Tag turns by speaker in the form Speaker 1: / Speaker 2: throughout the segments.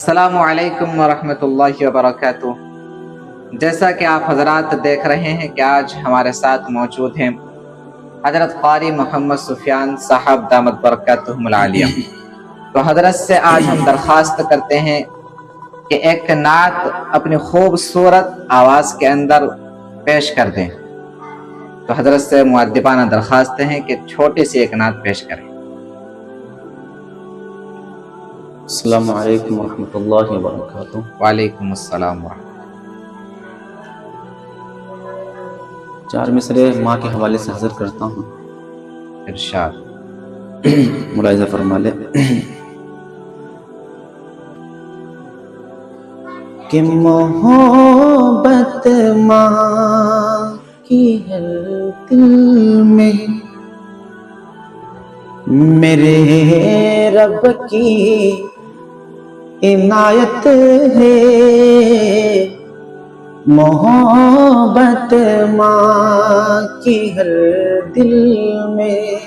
Speaker 1: السلام علیکم ورحمۃ اللہ وبرکاتہ۔ جیسا کہ آپ حضرات دیکھ رہے ہیں کہ آج ہمارے ساتھ موجود ہیں حضرت قاری محمد سفیان صاحب دامت برکاتہم العالیہ۔ تو حضرت سے آج ہم درخواست کرتے ہیں کہ ایک نعت اپنی خوبصورت آواز کے اندر پیش کر دیں۔ تو حضرت سے مؤدبانہ درخواست ہے کہ چھوٹی سی ایک نعت پیش کریں۔
Speaker 2: السلام علیکم ورحمۃ اللہ وبرکاتہ۔
Speaker 1: وعلیکم السلام ورحمۃ
Speaker 2: چار مصرے ماں کے حوالے سے حضر کرتا ہوں،
Speaker 1: اللہ۔ ارشاد۔
Speaker 2: ملاحظہ فرما لے کہ محبت ماں کی ہر دل میں میرے رب کی عنایت ہے۔ محبت ماں کی ہر دل میں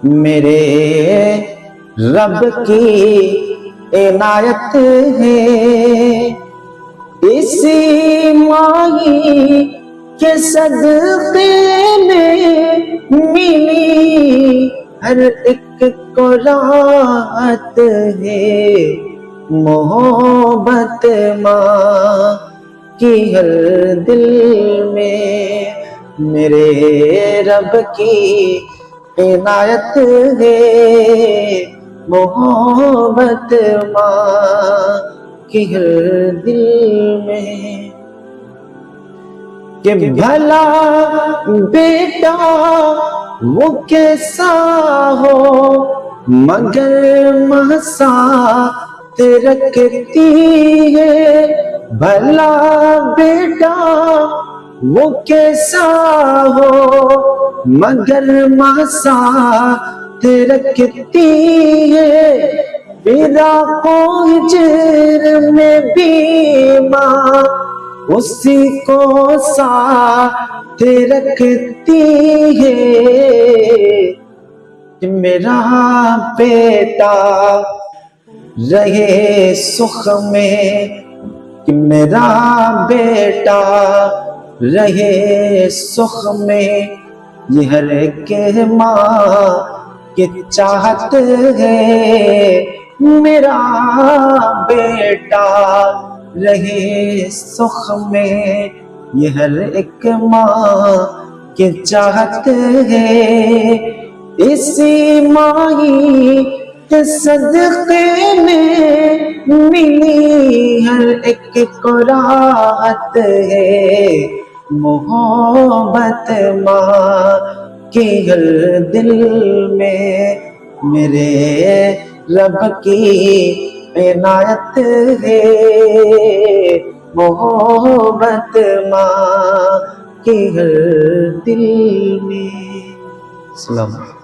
Speaker 2: میرے رب کی عنایت ہے۔ اسی ماہی کے صدقے میں ملی ہر ایک کو راحت ہے۔ محبت ماں کی ہر دل میں میرے رب کی عنایت ہے۔ محبت ماں کی ہر دل میں کہ بھلا بیٹا وہ کیسا ہو مگر ماں ساتھ رکھتی ہے۔ بھلا بیٹا وہ کیسا ہو مگر ماں ساتھ رکھتی ہے۔ فراق و ہجر میں بھی ماں اسی کو ساتھ رکھتی ہے۔ کہ میرا بیٹا رہے سکھ میں، کہ میرا بیٹا رہے سکھ میں، یہ ہر ایک ماں کی چاہت ہے۔ میرا بیٹا رہے سکھ میں، یہ ہر ایک ماں کی چاہت ہے۔ اسی ماہی کے صدقے میں ملی ہر ایک کو راحت ہے۔ محبت ماں کی ہر دل میں میرے رب کی عنایت ہے۔ محبت ماں کی ہر دل میں۔ السلام علیکم۔